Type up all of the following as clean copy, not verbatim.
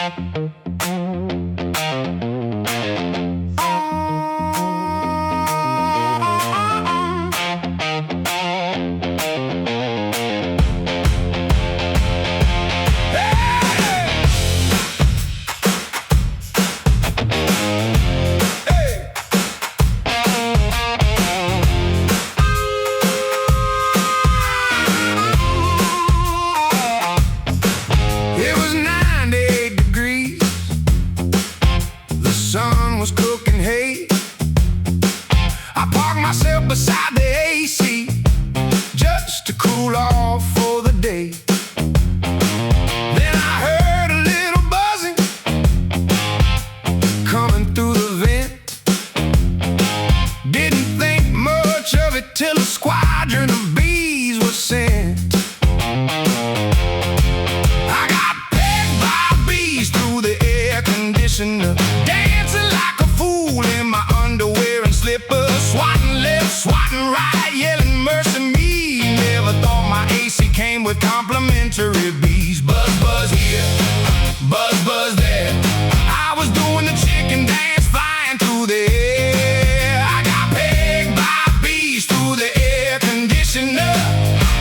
It was 98 degrees. The sun was cooking hay. I parked myself beside the AC just to cool off for the day. Then I heard a little buzzing coming through the vent. Didn't think much of it till a squadron of bees was sent. I got pegged by bees through the air conditioner, dancing like a fool in my underwear and slippers, swatting left, swatting right, yelling mercy me. Never thought my AC came with complimentary bees. Buzz, buzz here, buzz, buzz there. I was doing the chicken dance, flying through the air. I got pegged by bees through the air conditioner,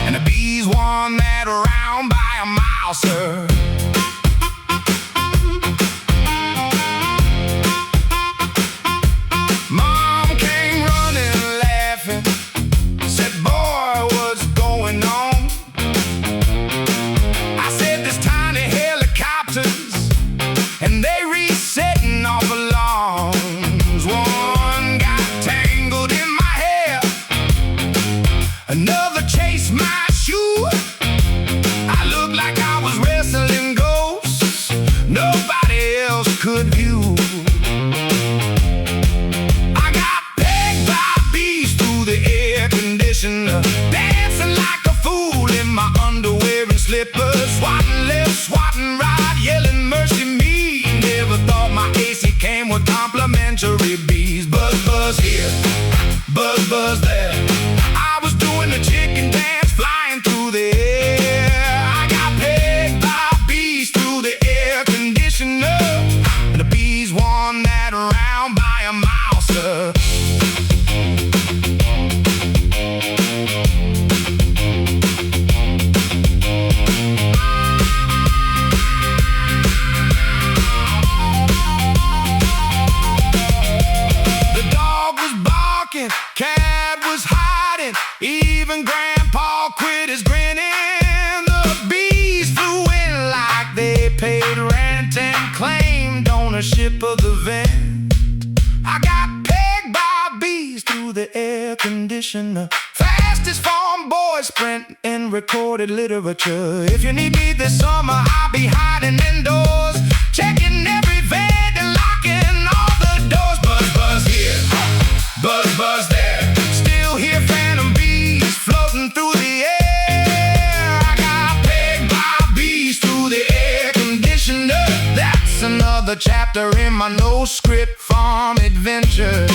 and the bees won that round by a mile, sir. Mom came running, laughing, said, "Boy, what's going on?" I said, "There's tiny helicopters, and they resetting off alarms. One got tangled in my hair, another chased my shoe. I looked like I was wrestling ghosts nobody else could view. I got pegged by bees through the air conditioner, dancing like a fool in my underwear and slippers, swatting left, swatting right, yelling mercy me. Never thought my AC came with complimentary bees. Buzz, buzz here, buzz, buzz there. I was doing the chicken dance, flying through the air. I got pegged by bees through the air conditioner, and the bees won that round by a mile, sir." The dog was barking, cat was hiding, even Grandpa quit his grinning. The bees flew in like they paid rent and claimed ownership of the vent. I got pegged by bees through the air conditioner, fastest farm boy sprint in recorded literature. If you need me this summer, I'll be hiding indoors, checking every vent and locking all the doors. Buzz, buzz here, buzz, buzz there. Still hear phantom bees floating through the air. I got pegged by bees through the air conditioner. That's another chapter in my no script farm adventure.